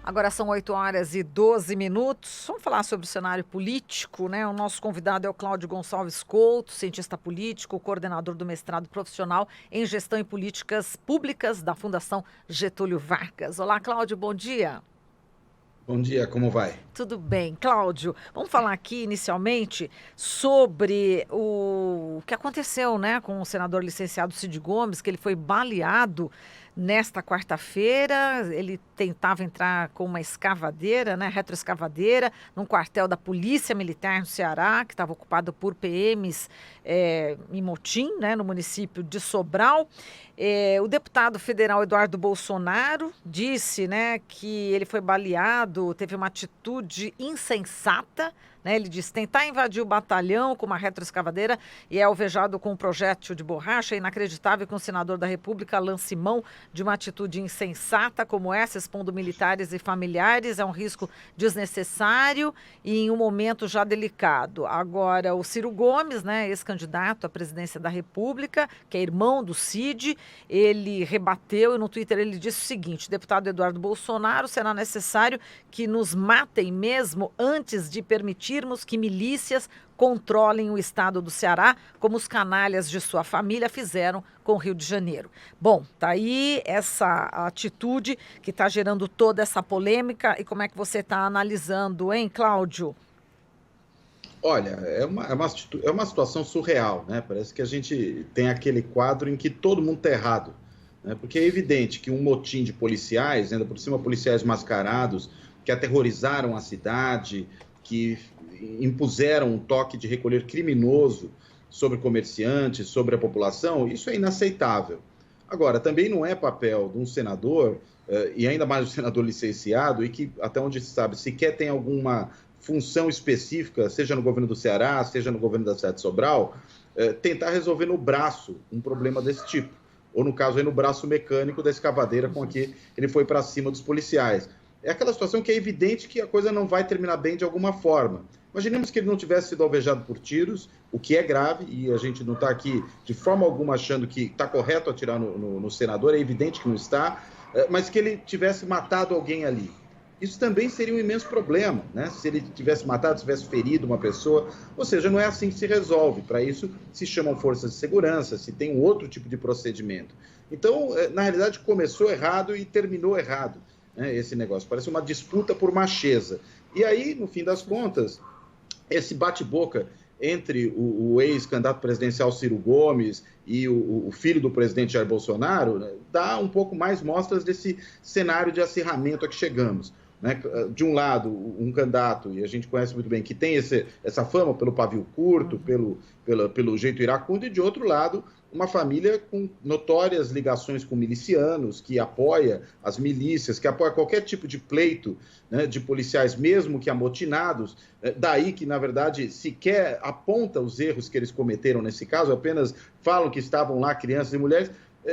Agora são 8h12. Vamos falar sobre o cenário político, né? O nosso convidado é o Cláudio Gonçalves Couto, cientista político, coordenador do mestrado profissional em Gestão e Políticas Públicas da Fundação Getúlio Vargas. Olá, Cláudio, bom dia. Bom dia, como vai? Tudo bem, Cláudio. Vamos falar aqui inicialmente sobre o que aconteceu, né, com o senador licenciado Cid Gomes, que ele foi baleado nesta quarta-feira. Ele tentava entrar com uma escavadeira, né, retroescavadeira, num quartel da Polícia Militar no Ceará, que estava ocupado por PMs em Motim, né, no município de Sobral. O deputado federal Eduardo Bolsonaro disse, né, que ele foi baleado, teve uma atitude insensata, né? Ele disse tentar invadir o batalhão com uma retroescavadeira e é alvejado com um projétil de borracha. É inacreditável que um senador da República lance mão de uma atitude insensata como essa, expondo militares e familiares. É um risco desnecessário e em um momento já delicado. Agora, o Ciro Gomes, né, ex-candidato à presidência da República, que é irmão do Cid, ele rebateu e no Twitter ele disse o seguinte: deputado Eduardo Bolsonaro, será necessário que nos matem mesmo antes de permitirmos que milícias controlem o estado do Ceará, como os canalhas de sua família fizeram com o Rio de Janeiro. Bom, tá aí essa atitude que está gerando toda essa polêmica. E como é que você está analisando, hein, Cláudio? Olha, é uma situação surreal, né? Parece que a gente tem aquele quadro em que todo mundo está errado, né? Porque é evidente que um motim de policiais, ainda por cima policiais mascarados, que aterrorizaram a cidade, que impuseram um toque de recolher criminoso sobre comerciantes, sobre a população, isso é inaceitável. Agora, também não é papel de um senador, e ainda mais um senador licenciado, e que, até onde se sabe, sequer tem alguma função específica, seja no governo do Ceará, seja no governo da cidade de Sobral, tentar resolver no braço um problema desse tipo. Ou, no caso, aí, no braço mecânico da escavadeira com que ele foi para cima dos policiais. É aquela situação que é evidente que a coisa não vai terminar bem de alguma forma. Imaginemos que ele não tivesse sido alvejado por tiros, o que é grave, e a gente não está aqui de forma alguma achando que está correto atirar no senador, é evidente que não está, mas que ele tivesse matado alguém ali. Isso também seria um imenso problema, né? Se ele tivesse matado, se tivesse ferido uma pessoa. Ou seja, não é assim que se resolve. Para isso se chamam forças de segurança, se tem um outro tipo de procedimento. Então, na realidade, começou errado e terminou errado, né, esse negócio. Parece uma disputa por macheza. E aí, no fim das contas, esse bate-boca entre o ex-candidato presidencial Ciro Gomes e o filho do presidente Jair Bolsonaro, né, dá um pouco mais mostras desse cenário de acirramento a que chegamos. Né? De um lado, um candidato, e a gente conhece muito bem, que tem essa fama pelo pavio curto, pelo jeito iracundo, e de outro lado, uma família com notórias ligações com milicianos, que apoia as milícias, que apoia qualquer tipo de pleito, né, de policiais, mesmo que amotinados. Daí que, na verdade, sequer aponta os erros que eles cometeram nesse caso, apenas falam que estavam lá crianças e mulheres.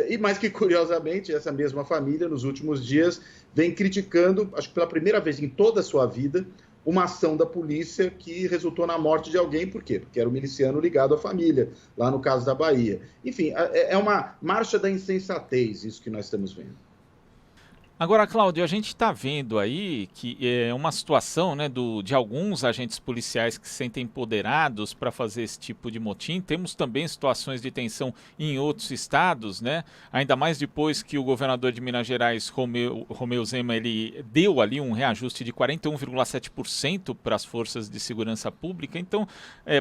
E mais que curiosamente, essa mesma família, nos últimos dias, vem criticando, acho que pela primeira vez em toda a sua vida, uma ação da polícia que resultou na morte de alguém. Por quê? Porque era um miliciano ligado à família, lá no caso da Bahia. Enfim, é uma marcha da insensatez isso que nós estamos vendo. Agora, Cláudio, a gente está vendo aí que é uma situação, né, de alguns agentes policiais que se sentem empoderados para fazer esse tipo de motim. Temos também situações de tensão em outros estados, né? Ainda mais depois que o governador de Minas Gerais, Romeu Zema, ele deu ali um reajuste de 41,7% para as forças de segurança pública. Então,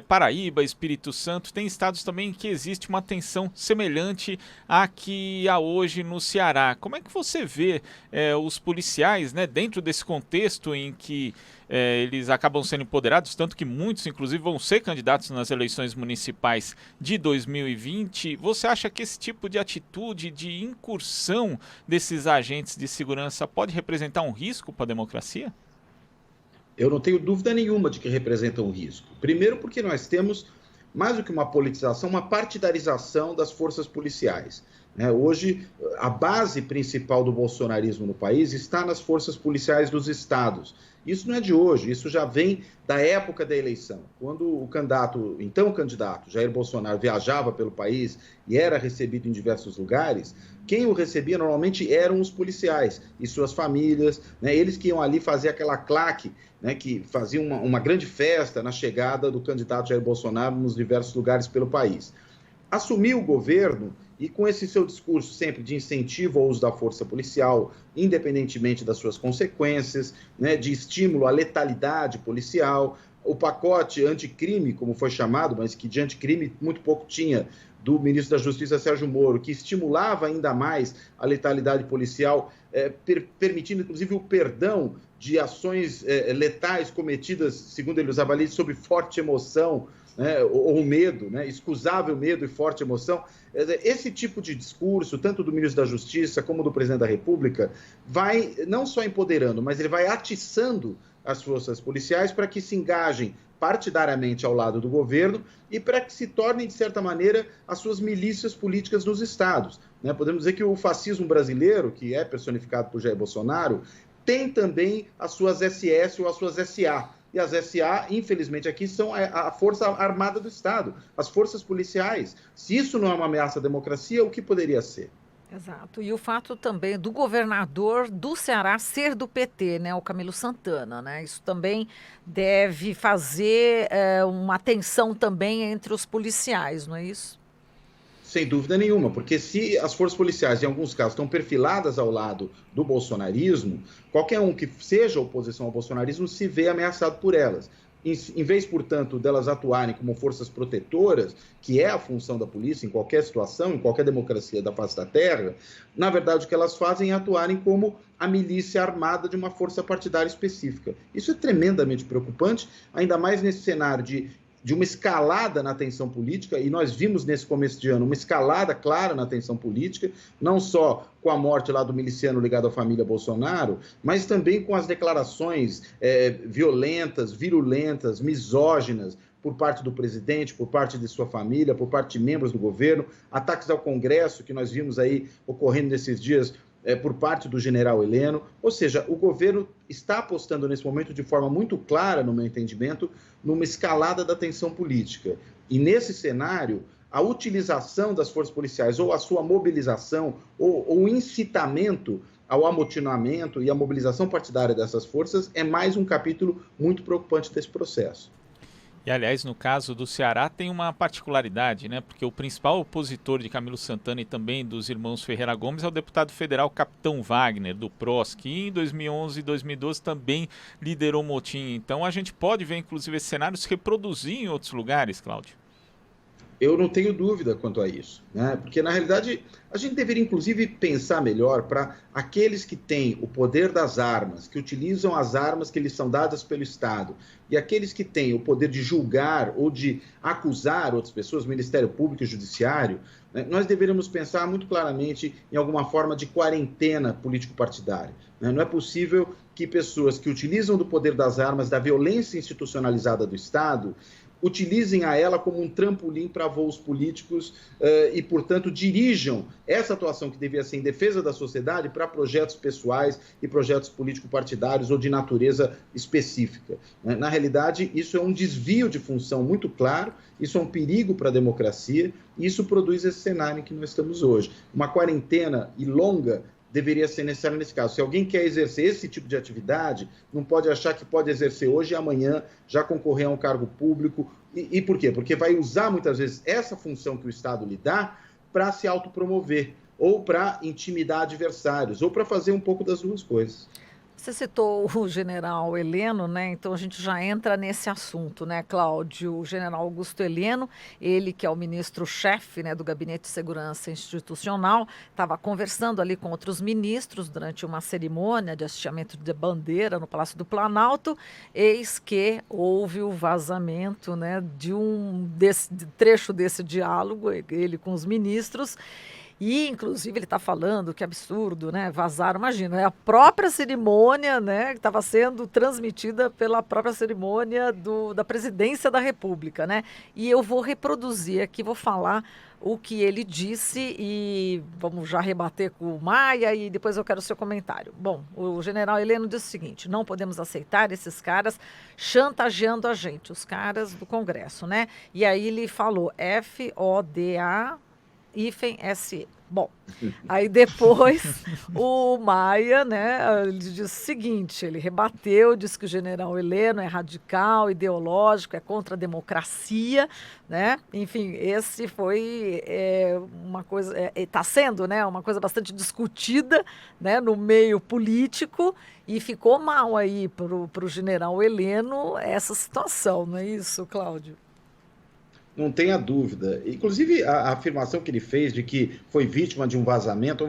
Paraíba, Espírito Santo, tem estados também em que existe uma tensão semelhante à que há hoje no Ceará. Como é que você vê os policiais, né, dentro desse contexto em que eles acabam sendo empoderados, tanto que muitos, inclusive, vão ser candidatos nas eleições municipais de 2020. Você acha que esse tipo de atitude de incursão desses agentes de segurança pode representar um risco para a democracia? Eu não tenho dúvida nenhuma de que representa um risco. Primeiro porque nós temos, mais do que uma politização, uma partidarização das forças policiais. né? Hoje, a base principal do bolsonarismo no país está nas forças policiais dos estados. Isso não é de hoje, isso já vem da época da eleição, quando o candidato Jair Bolsonaro viajava pelo país e era recebido em diversos lugares. Quem o recebia normalmente eram os policiais e suas famílias, né? Eles que iam ali fazer aquela claque, né, que faziam uma grande festa na chegada do candidato Jair Bolsonaro nos diversos lugares pelo país. Assumiu o governo e com esse seu discurso sempre de incentivo ao uso da força policial, independentemente das suas consequências, né, de estímulo à letalidade policial, o pacote anticrime, como foi chamado, mas que de anticrime muito pouco tinha, do ministro da Justiça, Sérgio Moro, que estimulava ainda mais a letalidade policial, permitindo, inclusive, o perdão de ações letais cometidas, segundo ele usava ali, sob forte emoção, né, ou medo, né, excusável medo e forte emoção. Esse tipo de discurso, tanto do ministro da Justiça como do presidente da República, vai não só empoderando, mas ele vai atiçando as forças policiais para que se engajem partidariamente ao lado do governo e para que se tornem, de certa maneira, as suas milícias políticas nos estados, né? Podemos dizer que o fascismo brasileiro, que é personificado por Jair Bolsonaro, tem também as suas SS ou as suas SA. E as SA, infelizmente, aqui são a Força Armada do Estado, as forças policiais. Se isso não é uma ameaça à democracia, o que poderia ser? Exato. E o fato também do governador do Ceará ser do PT, né, o Camilo Santana, né? Isso também deve fazer uma tensão também entre os policiais, não é isso? Sem dúvida nenhuma, porque se as forças policiais, em alguns casos, estão perfiladas ao lado do bolsonarismo, qualquer um que seja oposição ao bolsonarismo se vê ameaçado por elas. Em vez, portanto, delas atuarem como forças protetoras, que é a função da polícia em qualquer situação, em qualquer democracia da face da terra, na verdade o que elas fazem é atuarem como a milícia armada de uma força partidária específica. Isso é tremendamente preocupante, ainda mais nesse cenário de uma escalada na tensão política, e nós vimos nesse começo de ano uma escalada clara na tensão política, não só com a morte lá do miliciano ligado à família Bolsonaro, mas também com as declarações violentas, virulentas, misóginas, por parte do presidente, por parte de sua família, por parte de membros do governo, ataques ao Congresso, que nós vimos aí ocorrendo nesses dias, por parte do general Heleno. Ou seja, o governo está apostando nesse momento de forma muito clara, no meu entendimento, numa escalada da tensão política. E nesse cenário, a utilização das forças policiais ou a sua mobilização ou o incitamento ao amotinamento e à mobilização partidária dessas forças é mais um capítulo muito preocupante desse processo. E, aliás, no caso do Ceará tem uma particularidade, né? Porque o principal opositor de Camilo Santana e também dos irmãos Ferreira Gomes é o deputado federal Capitão Wagner, do PROS, que em 2011 e 2012 também liderou o motim. Então a gente pode ver, inclusive, esse cenário se reproduzir em outros lugares, Cláudio. Eu não tenho dúvida quanto a isso, né? Porque, na realidade, a gente deveria, inclusive, pensar melhor para aqueles que têm o poder das armas, que utilizam as armas que lhes são dadas pelo Estado, e aqueles que têm o poder de julgar ou de acusar outras pessoas, Ministério Público e Judiciário, né? Nós deveríamos pensar muito claramente em alguma forma de quarentena político-partidária, né? Não é possível que pessoas que utilizam do poder das armas, da violência institucionalizada do Estado, utilizem a ela como um trampolim para voos políticos e, portanto, dirijam essa atuação que devia ser em defesa da sociedade para projetos pessoais e projetos político-partidários ou de natureza específica. Na realidade, isso é um desvio de função muito claro, isso é um perigo para a democracia e isso produz esse cenário em que nós estamos hoje. Uma quarentena e longa deveria ser necessário nesse caso. Se alguém quer exercer esse tipo de atividade, não pode achar que pode exercer hoje e amanhã já concorrer a um cargo público. E por quê? Porque vai usar muitas vezes essa função que o Estado lhe dá para se autopromover, ou para intimidar adversários, ou para fazer um pouco das duas coisas. Você citou o general Heleno, né? Então a gente já entra nesse assunto, né, Cláudio? O general Augusto Heleno, ele que é o ministro-chefe, né, do Gabinete de Segurança Institucional, estava conversando ali com outros ministros durante uma cerimônia de hasteamento de bandeira no Palácio do Planalto, eis que houve o vazamento, né, de trecho desse diálogo, ele com os ministros. E, inclusive, ele está falando que absurdo, né? Vazaram, imagina, é a própria cerimônia, né? Que estava sendo transmitida pela própria cerimônia da presidência da República, né? E eu vou reproduzir aqui, vou falar o que ele disse e vamos já rebater com o Maia e depois eu quero o seu comentário. Bom, o general Heleno disse o seguinte: não podemos aceitar esses caras chantageando a gente, os caras do Congresso, né? E aí ele falou FODA-SE. Bom, aí depois o Maia, né, ele disse o seguinte, ele rebateu, disse que o general Heleno é radical, ideológico, é contra a democracia, né? Enfim, esse foi uma coisa, está sendo, né, uma coisa bastante discutida, né, no meio político e ficou mal aí para o general Heleno essa situação, não é isso, Cláudio? Não tenha dúvida. Inclusive, a afirmação que ele fez de que foi vítima de um vazamento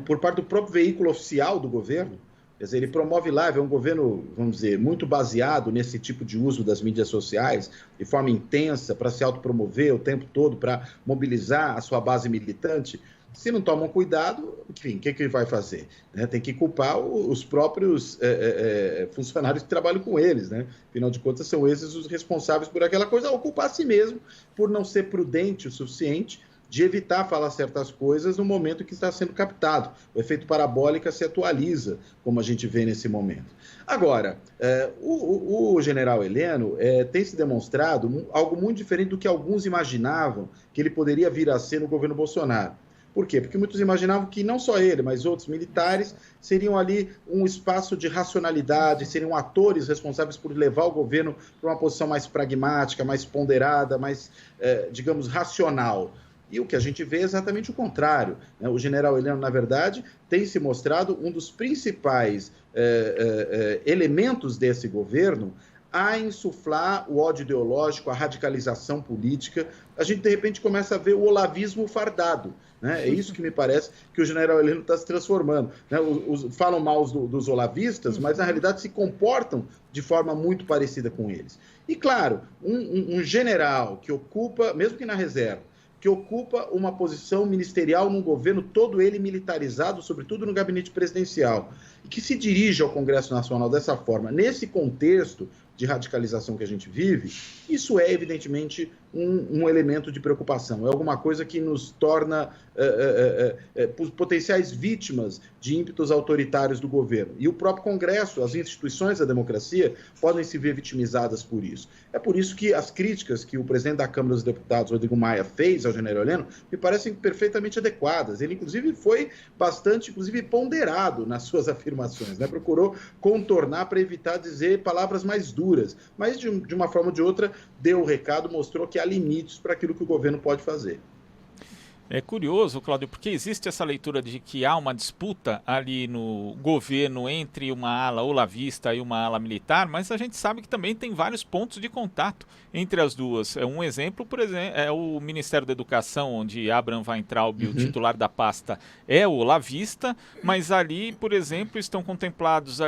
por parte do próprio veículo oficial do governo. Quer dizer, ele promove live, é um governo, vamos dizer, muito baseado nesse tipo de uso das mídias sociais, de forma intensa, para se autopromover o tempo todo, para mobilizar a sua base militante. Se não tomam cuidado, enfim, o que ele vai fazer? Né? Tem que culpar os próprios funcionários que trabalham com eles, né? Afinal de contas, são esses os responsáveis por aquela coisa, ou culpar a si mesmo por não ser prudente o suficiente de evitar falar certas coisas no momento que está sendo captado. O efeito parabólica se atualiza, como a gente vê nesse momento. Agora, o general Heleno tem se demonstrado algo muito diferente do que alguns imaginavam que ele poderia vir a ser no governo Bolsonaro. Por quê? Porque muitos imaginavam que não só ele, mas outros militares seriam ali um espaço de racionalidade, seriam atores responsáveis por levar o governo para uma posição mais pragmática, mais ponderada, mais, digamos, racional. E o que a gente vê é exatamente o contrário, né? O general Heleno, na verdade, tem se mostrado um dos principais elementos desse governo a insuflar o ódio ideológico, a radicalização política. A gente, de repente, começa a ver o olavismo fardado, né? É isso que me parece que o general Heleno está se transformando, né? Falam mal dos olavistas, mas, na realidade, se comportam de forma muito parecida com eles. E, claro, um general que ocupa, mesmo que na reserva, que ocupa uma posição ministerial num governo todo ele militarizado, sobretudo no gabinete presidencial, e que se dirige ao Congresso Nacional dessa forma, nesse contexto de radicalização que a gente vive, isso é evidentemente um elemento de preocupação. É alguma coisa que nos torna potenciais vítimas de ímpetos autoritários do governo. E o próprio Congresso, as instituições da democracia, podem se ver vitimizadas por isso. É por isso que as críticas que o presidente da Câmara dos Deputados, Rodrigo Maia, fez ao general Heleno, me parecem perfeitamente adequadas. Ele, inclusive, foi bastante, ponderado nas suas afirmações, né? Procurou contornar para evitar dizer palavras mais duras, mas, de uma forma ou de outra, deu o recado, mostrou que há limites para aquilo que o governo pode fazer. É curioso, Cláudio, porque existe essa leitura de que há uma disputa ali no governo entre uma ala olavista e uma ala militar, mas a gente sabe que também tem vários pontos de contato entre as duas. Um exemplo, por exemplo, é o Ministério da Educação, onde Abraham Weintraub, o titular da pasta, é o olavista, mas ali, por exemplo, estão contemplados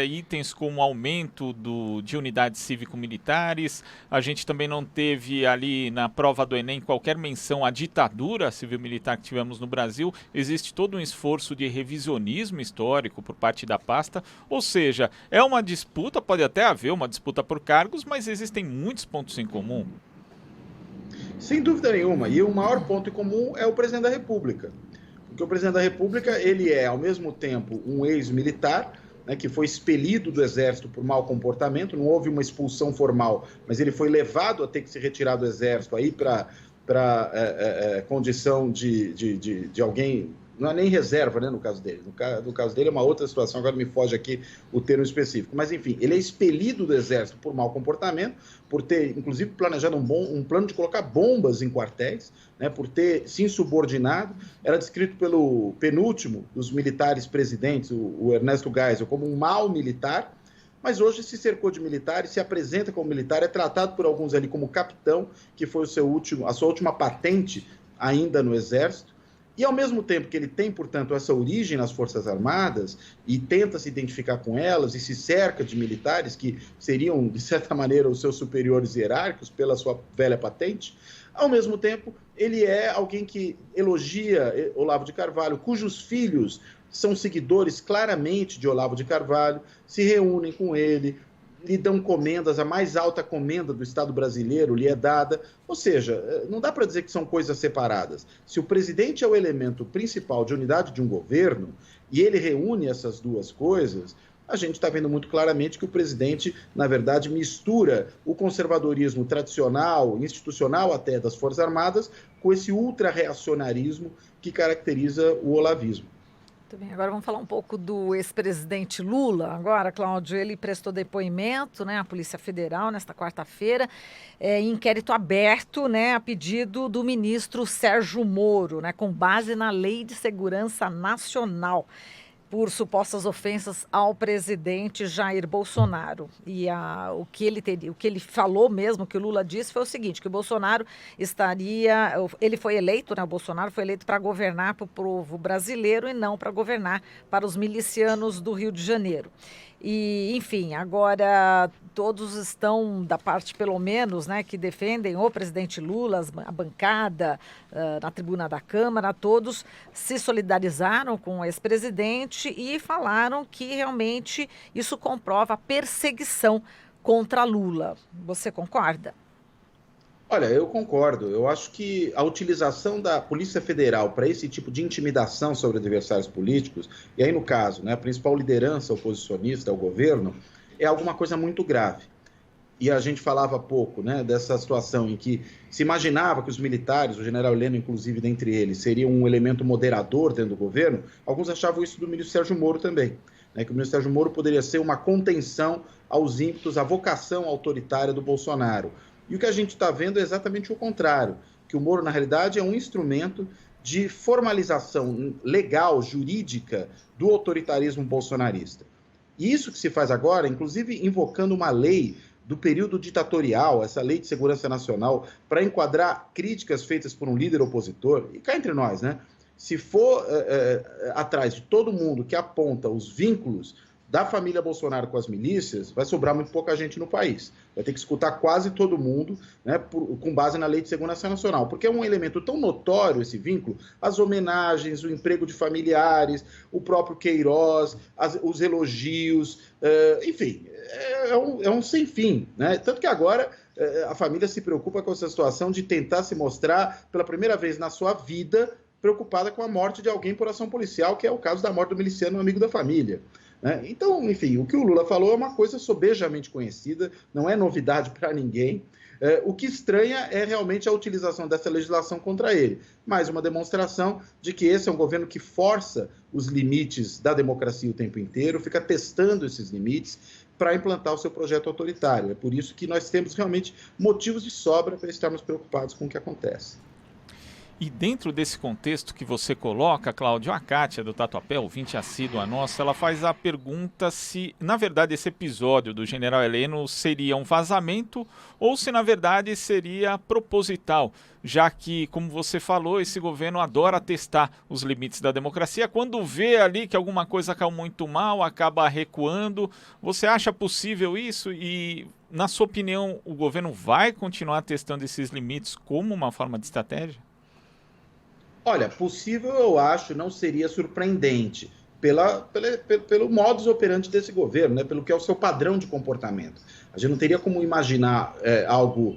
itens como aumento de unidades cívico-militares. A gente também não teve ali na prova do Enem qualquer menção à ditadura civil-militar que tivemos no Brasil. Existe todo um esforço de revisionismo histórico por parte da pasta, ou seja, é uma disputa, pode até haver uma disputa por cargos, mas existem muitos pontos em comum. Sem dúvida nenhuma, e o maior ponto em comum é o presidente da República, porque o presidente da República, ele é, ao mesmo tempo, um ex-militar, né, que foi expelido do Exército por mau comportamento, não houve uma expulsão formal, mas ele foi levado a ter que se retirar do Exército aí para condição de alguém, não é nem reserva, né, no caso dele. No caso dele é uma outra situação, agora me foge aqui o termo específico. Mas, enfim, ele é expelido do Exército por mau comportamento, por ter, inclusive, planejado um plano de colocar bombas em quartéis, né, por ter se insubordinado. Era descrito pelo penúltimo dos militares presidentes, o Ernesto Geisel, como um mau militar, mas hoje se cercou de militares, se apresenta como militar, é tratado por alguns ali como capitão, que foi a sua última patente ainda no Exército, e ao mesmo tempo que ele tem, portanto, essa origem nas Forças Armadas e tenta se identificar com elas e se cerca de militares que seriam, de certa maneira, os seus superiores hierárquicos pela sua velha patente, ao mesmo tempo ele é alguém que elogia Olavo de Carvalho, cujos filhos são seguidores claramente de Olavo de Carvalho, se reúnem com ele, lhe dão comendas, a mais alta comenda do Estado brasileiro lhe é dada. Ou seja, não dá para dizer que são coisas separadas. Se o presidente é o elemento principal de unidade de um governo e ele reúne essas duas coisas, a gente está vendo muito claramente que o presidente, na verdade, mistura o conservadorismo tradicional, institucional até das Forças Armadas, com esse ultra-reacionarismo que caracteriza o olavismo. Muito bem, agora vamos falar um pouco do ex-presidente Lula. Agora, Cláudio, ele prestou depoimento, né, à Polícia Federal nesta quarta-feira, em inquérito aberto, né, a pedido do ministro Sérgio Moro, né, com base na Lei de Segurança Nacional, por supostas ofensas ao presidente Jair Bolsonaro. E o que ele falou mesmo, que o Lula disse, foi o seguinte, que o Bolsonaro ele foi eleito, né, o Bolsonaro foi eleito para governar para o povo brasileiro e não para governar para os milicianos do Rio de Janeiro. E, enfim, agora todos estão, da parte pelo menos, né, que defendem o presidente Lula, a bancada na tribuna da Câmara, todos se solidarizaram com o ex-presidente e falaram que realmente isso comprova a perseguição contra Lula. Você concorda? Olha, eu concordo. Eu acho que a utilização da Polícia Federal para esse tipo de intimidação sobre adversários políticos, e aí no caso, né, a principal liderança oposicionista ao governo, é alguma coisa muito grave. E a gente falava há pouco, né, dessa situação em que se imaginava que os militares, o general Heleno inclusive dentre eles, seriam um elemento moderador dentro do governo. Alguns achavam isso do ministro Sérgio Moro também, né, que o ministro Sérgio Moro poderia ser uma contenção aos ímpetos, à vocação autoritária do Bolsonaro. E o que a gente está vendo é exatamente o contrário, que o Moro, na realidade, é um instrumento de formalização legal, jurídica, do autoritarismo bolsonarista. E isso que se faz agora, inclusive invocando uma lei do período ditatorial, essa lei de segurança nacional, para enquadrar críticas feitas por um líder opositor, e cá entre nós, né? Se for atrás de todo mundo que aponta os vínculos da família Bolsonaro com as milícias, vai sobrar muito pouca gente no país. Vai ter que escutar quase todo mundo, né, com base na Lei de Segurança Nacional, porque é um elemento tão notório esse vínculo, as homenagens, o emprego de familiares, o próprio Queiroz, os elogios, enfim, é um sem fim, né? Tanto que agora a família se preocupa com essa situação de tentar se mostrar, pela primeira vez na sua vida, preocupada com a morte de alguém por ação policial, que é o caso da morte do miliciano, um amigo da família. Então, enfim, o que o Lula falou é uma coisa sobejamente conhecida, não é novidade para ninguém. O que estranha é realmente a utilização dessa legislação contra ele. Mais uma demonstração de que esse é um governo que força os limites da democracia o tempo inteiro, fica testando esses limites para implantar o seu projeto autoritário. É por isso que nós temos realmente motivos de sobra para estarmos preocupados com o que acontece. E dentro desse contexto que você coloca, Cláudio, a Kátia do Tatuapé, ouvinte assídua nossa, ela faz a pergunta se, na verdade, esse episódio do general Heleno seria um vazamento ou se, na verdade, seria proposital, já que, como você falou, esse governo adora testar os limites da democracia. Quando vê ali que alguma coisa caiu muito mal, acaba recuando. Você acha possível isso? E, na sua opinião, o governo vai continuar testando esses limites como uma forma de estratégia? Olha, possível eu acho, não seria surpreendente pelo modus operandi desse governo, né? Pelo que é o seu padrão de comportamento. A gente não teria como imaginar algo,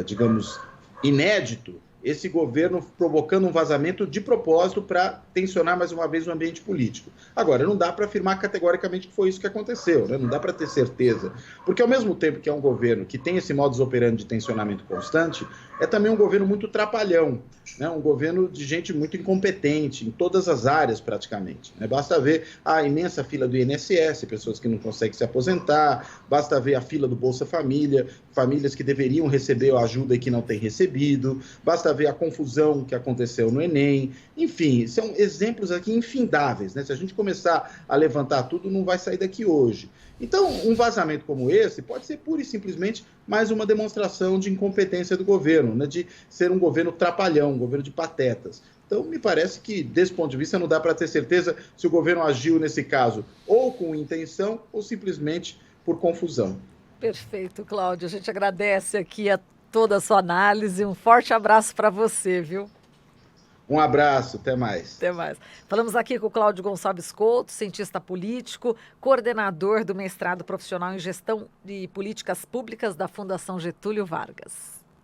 digamos, inédito, esse governo provocando um vazamento de propósito para tensionar mais uma vez o ambiente político. Agora, não dá para afirmar categoricamente que foi isso que aconteceu, né? Não dá para ter certeza. Porque ao mesmo tempo que é um governo que tem esse modus operandi de tensionamento constante, é também um governo muito trapalhão, né? Um governo de gente muito incompetente em todas as áreas praticamente, né? Basta ver a imensa fila do INSS, pessoas que não conseguem se aposentar, basta ver a fila do Bolsa Família, famílias que deveriam receber a ajuda e que não têm recebido, basta ver a confusão que aconteceu no Enem, enfim, são exemplos aqui infindáveis, né? Se a gente começar a levantar tudo, não vai sair daqui hoje. Então, um vazamento como esse pode ser pura e simplesmente mais uma demonstração de incompetência do governo, né? De ser um governo trapalhão, um governo de patetas. Então, me parece que, desse ponto de vista, não dá para ter certeza se o governo agiu, nesse caso, ou com intenção ou simplesmente por confusão. Perfeito, Cláudio. A gente agradece aqui toda a sua análise. Um forte abraço para você, viu? Um abraço, até mais. Até mais. Falamos aqui com o Cláudio Gonçalves Couto, cientista político, coordenador do mestrado profissional em Gestão de Políticas Públicas da Fundação Getúlio Vargas.